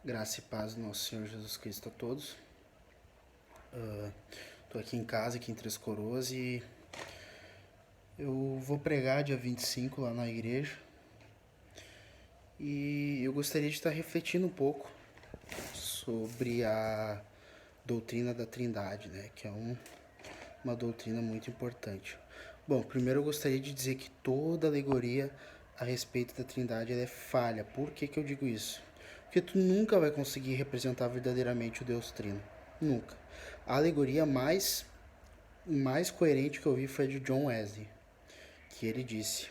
Graça e paz do nosso Senhor Jesus Cristo a todos. Tô aqui em casa, aqui em Três Coroas, e eu vou pregar dia 25 lá na igreja. E eu gostaria de estar refletindo um pouco sobre a doutrina da Trindade, né? Que é uma doutrina muito importante. Bom, primeiro eu gostaria de dizer que toda alegoria a respeito da Trindade ela é falha. Por que eu digo isso? Porque tu nunca vai conseguir representar verdadeiramente o Deus Trino. Nunca. A alegoria mais coerente que eu vi foi a de John Wesley, que ele disse: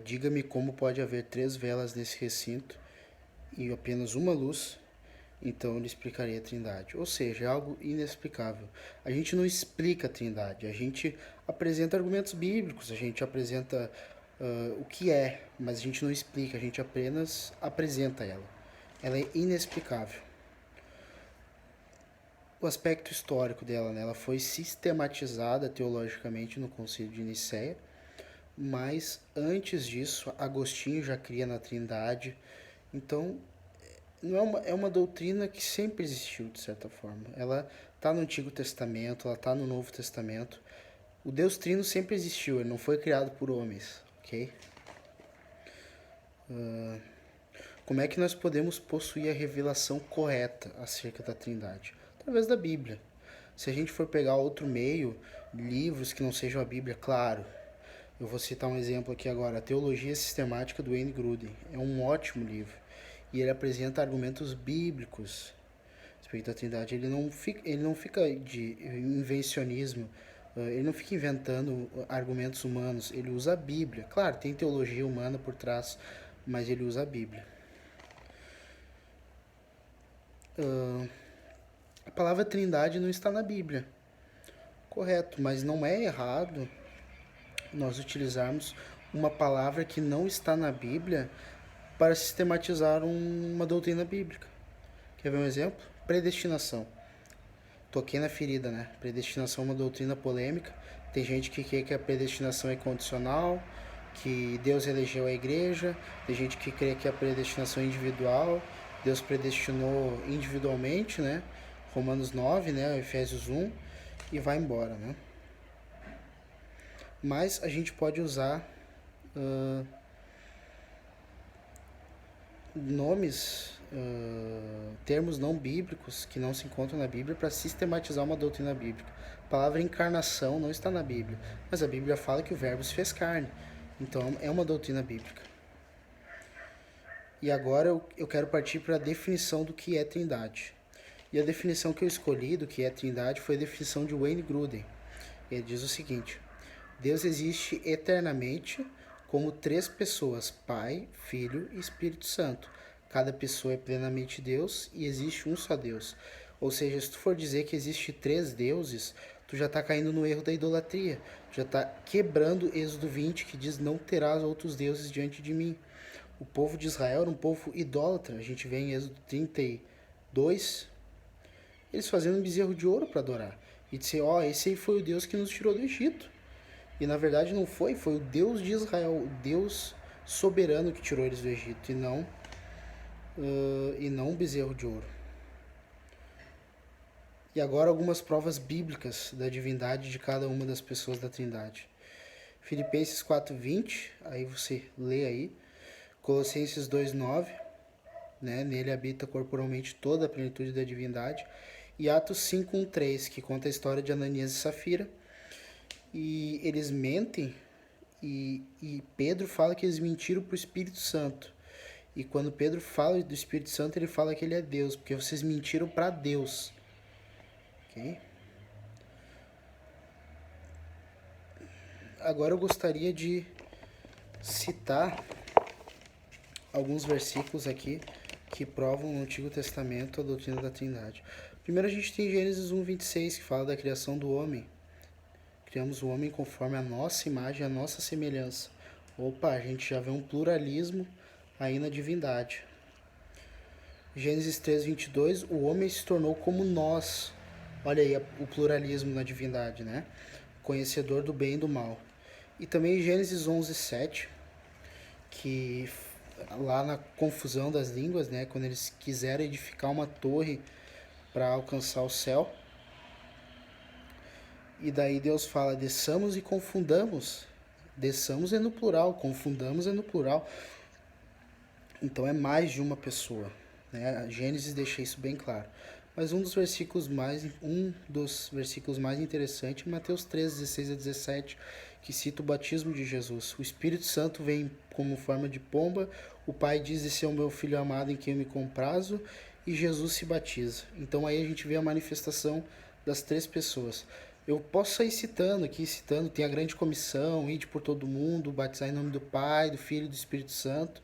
diga-me como pode haver 3 velas nesse recinto e apenas uma luz, então eu lhe explicarei a Trindade. Ou seja, é algo inexplicável. A gente não explica a Trindade, a gente apresenta argumentos bíblicos, a gente apresenta o que é, mas a gente não explica, a gente apenas apresenta ela. Ela é inexplicável. O aspecto histórico dela, né? Ela foi sistematizada teologicamente no Concílio de Nicéia, mas antes disso, Agostinho já cria na Trindade. Então, não é uma doutrina que sempre existiu, de certa forma. Ela está no Antigo Testamento, ela está no Novo Testamento. O Deus Trino sempre existiu, ele não foi criado por homens, ok? Como é que nós podemos possuir a revelação correta acerca da Trindade? Através da Bíblia. Se a gente for pegar outro meio, livros que não sejam a Bíblia, claro. Eu vou citar um exemplo aqui agora, a Teologia Sistemática do Wayne Grudem. É um ótimo livro. E ele apresenta argumentos bíblicos a respeito da Trindade. Ele não fica de invencionismo, ele não fica inventando argumentos humanos. Ele usa a Bíblia. Claro, tem teologia humana por trás, mas ele usa a Bíblia. A palavra Trindade não está na Bíblia. Correto, mas não é errado nós utilizarmos uma palavra que não está na Bíblia para sistematizar uma doutrina bíblica. Quer ver um exemplo? Predestinação. Toquei na ferida, né? Predestinação é uma doutrina polêmica. Tem gente que quer que a predestinação é condicional, que Deus elegeu a igreja. Tem gente que crê que a predestinação é individual. Deus predestinou individualmente, né? Romanos 9, né? Efésios 1, e vai embora, né? Mas a gente pode usar nomes, termos não bíblicos que não se encontram na Bíblia para sistematizar uma doutrina bíblica. A palavra encarnação não está na Bíblia, mas a Bíblia fala que o Verbo se fez carne. Então é uma doutrina bíblica. E agora eu quero partir para a definição do que é Trindade. E a definição que eu escolhi do que é Trindade foi a definição de Wayne Grudem. Ele diz o seguinte: Deus existe eternamente como 3 pessoas, Pai, Filho e Espírito Santo. Cada pessoa é plenamente Deus e existe um só Deus. Ou seja, se tu for dizer que existe 3 deuses, tu já está caindo no erro da idolatria. Tu já está quebrando Êxodo 20, que diz: não terás outros deuses diante de mim. O povo de Israel era um povo idólatra. A gente vê em Êxodo 32, eles fazendo um bezerro de ouro para adorar. E dizer: esse aí foi o Deus que nos tirou do Egito. E na verdade não foi o Deus de Israel, o Deus soberano que tirou eles do Egito, e não um bezerro de ouro. E agora algumas provas bíblicas da divindade de cada uma das pessoas da Trindade. Filipenses 4:20, aí você lê aí. Colossenses 2:9, né? Nele habita corporalmente toda a plenitude da divindade. E Atos 5:1-3, que conta a história de Ananias e Safira. E eles mentem, e Pedro fala que eles mentiram para o Espírito Santo. E quando Pedro fala do Espírito Santo, ele fala que ele é Deus, porque vocês mentiram para Deus. Ok? Agora eu gostaria de citar alguns versículos aqui que provam no Antigo Testamento a doutrina da Trindade. Primeiro a gente tem Gênesis 1:26, que fala da criação do homem. Criamos o homem conforme a nossa imagem, a nossa semelhança. Opa, a gente já vê um pluralismo aí na divindade. Gênesis 3:22, o homem se tornou como nós. Olha aí o pluralismo na divindade, né? Conhecedor do bem e do mal. E também Gênesis 11:7, que lá na confusão das línguas, né, quando eles quiseram edificar uma torre para alcançar o céu. E daí Deus fala: desçamos e confundamos. Desçamos é no plural, confundamos é no plural. Então é mais de uma pessoa, né? A Gênesis deixa isso bem claro. Mas um dos versículos mais interessantes é Mateus 3, 16 a 17, que cita o batismo de Jesus. O Espírito Santo vem como forma de pomba, o Pai diz: esse é o meu Filho amado em quem eu me comprazo, e Jesus se batiza. Então aí a gente vê a manifestação das três pessoas. Eu posso sair citando, tem a grande comissão, ide por todo mundo, batizar em nome do Pai, do Filho e do Espírito Santo.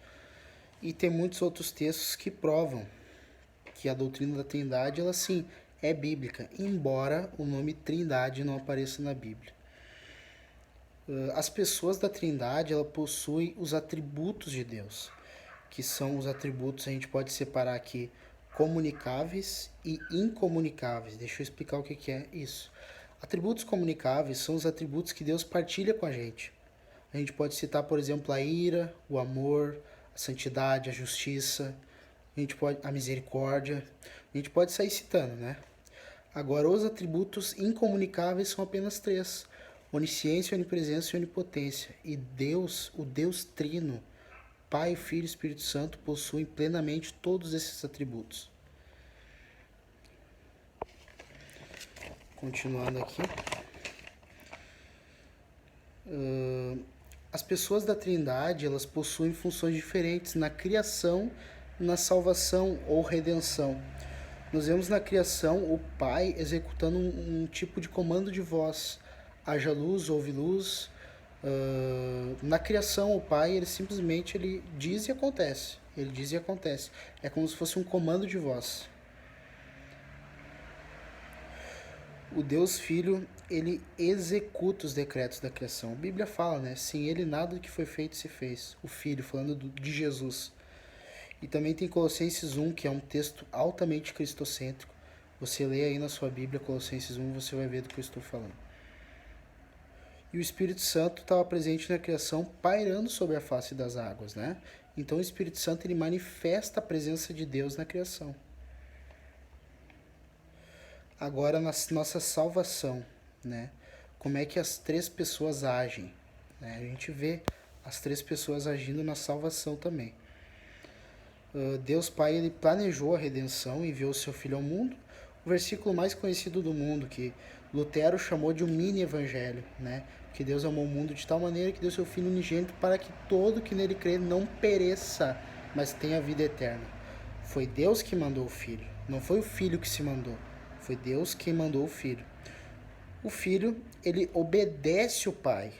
E tem muitos outros textos que provam que a doutrina da Trindade, ela sim, é bíblica, embora o nome Trindade não apareça na Bíblia. As pessoas da Trindade, ela possuem os atributos de Deus, que são os atributos, a gente pode separar aqui, comunicáveis e incomunicáveis. Deixa eu explicar o que é isso. Atributos comunicáveis são os atributos que Deus partilha com a gente. A gente pode citar, por exemplo, a ira, o amor, a santidade, a justiça, a misericórdia. A gente pode sair citando, né? Agora, os atributos incomunicáveis são apenas três: onisciência, onipresença e onipotência. E Deus, o Deus Trino, Pai, Filho e Espírito Santo, possuem plenamente todos esses atributos. Continuando aqui. As pessoas da Trindade, elas possuem funções diferentes na criação, na salvação ou redenção. Nós vemos na criação o Pai executando um tipo de comando de voz. Haja luz, ouve luz. Na criação, o Pai, ele simplesmente diz e acontece. Ele diz e acontece. É como se fosse um comando de voz. O Deus Filho, ele executa os decretos da criação. A Bíblia fala, né? Sem ele nada do que foi feito se fez. O Filho, falando de Jesus. E também tem Colossenses 1, que é um texto altamente cristocêntrico. Você lê aí na sua Bíblia Colossenses 1, você vai ver do que eu estou falando. E o Espírito Santo estava presente na criação, pairando sobre a face das águas, né? Então o Espírito Santo, ele manifesta a presença de Deus na criação. Agora, na nossa salvação, né? Como é que as três pessoas agem, né? A gente vê as três pessoas agindo na salvação também. Deus Pai, ele planejou a redenção, enviou seu Filho ao mundo. O versículo mais conhecido do mundo, que Lutero chamou de um mini-evangelho, né? Que Deus amou o mundo de tal maneira que deu seu Filho unigênito para que todo que nele crê não pereça, mas tenha vida eterna. Foi Deus que mandou o Filho, não foi o Filho que se mandou. Foi Deus quem mandou o Filho. O Filho, ele obedece o Pai.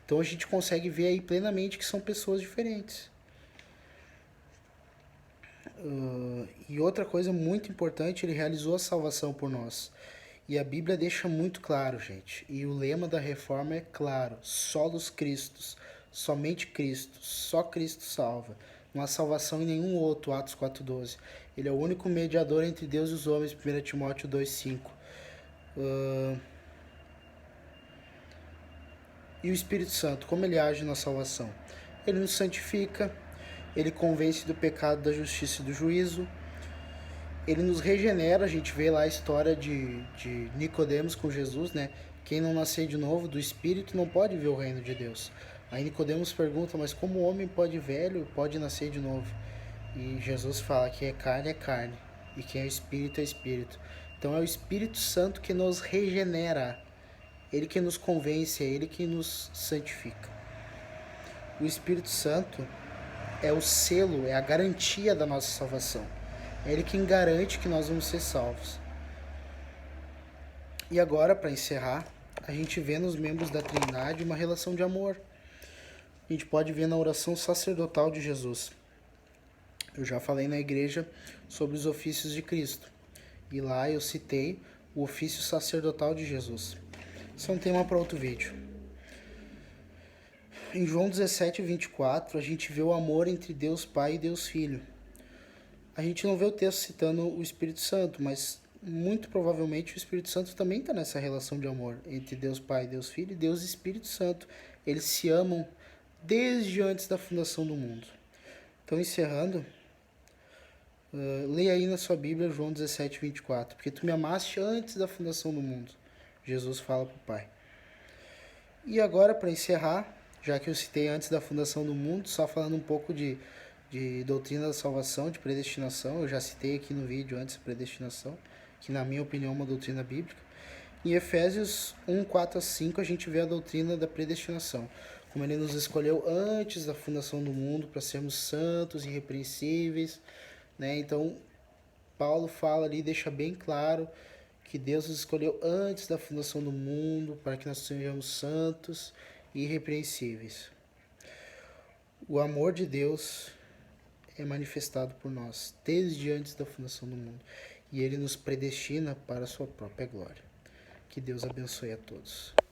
Então a gente consegue ver aí plenamente que são pessoas diferentes. E outra coisa muito importante, ele realizou a salvação por nós. E a Bíblia deixa muito claro, gente. E o lema da reforma é claro: solos Cristos, somente Cristo, só Cristo salva. Não há salvação em nenhum outro, Atos 4,12. Ele é o único mediador entre Deus e os homens, 1 Timóteo 2,5. E o Espírito Santo, como ele age na salvação? Ele nos santifica, ele convence do pecado, da justiça e do juízo. Ele nos regenera. A gente vê lá a história de Nicodemos com Jesus, né? Quem não nascer de novo do Espírito não pode ver o reino de Deus. Aí Nicodemos pergunta: mas como o homem pode nascer de novo? E Jesus fala que é carne, e quem é Espírito é Espírito. Então é o Espírito Santo que nos regenera, ele que nos convence, é ele que nos santifica. O Espírito Santo é o selo, é a garantia da nossa salvação. É ele quem garante que nós vamos ser salvos. E agora, para encerrar, a gente vê nos membros da Trindade uma relação de amor. A gente pode ver na oração sacerdotal de Jesus. Eu já falei na igreja sobre os ofícios de Cristo. E lá eu citei o ofício sacerdotal de Jesus. Isso é um tema para outro vídeo. Em João 17, 24, a gente vê o amor entre Deus Pai e Deus Filho. A gente não vê o texto citando o Espírito Santo, mas muito provavelmente o Espírito Santo também está nessa relação de amor entre Deus Pai e Deus Filho e Deus Espírito Santo. Eles se amam desde antes da fundação do mundo. Então, encerrando, leia aí na sua Bíblia João 17, 24. Porque tu me amaste antes da fundação do mundo. Jesus fala para o Pai. E agora, para encerrar, já que eu citei antes da fundação do mundo, só falando um pouco de doutrina da salvação, de predestinação. Eu já citei aqui no vídeo antes a predestinação, que na minha opinião é uma doutrina bíblica. Em Efésios 1, 4 a 5, a gente vê a doutrina da predestinação. Como ele nos escolheu antes da fundação do mundo para sermos santos e irrepreensíveis, né? Então, Paulo fala ali, deixa bem claro que Deus nos escolheu antes da fundação do mundo para que nós sejamos santos e irrepreensíveis. O amor de Deus é manifestado por nós desde antes da fundação do mundo e ele nos predestina para a sua própria glória. Que Deus abençoe a todos.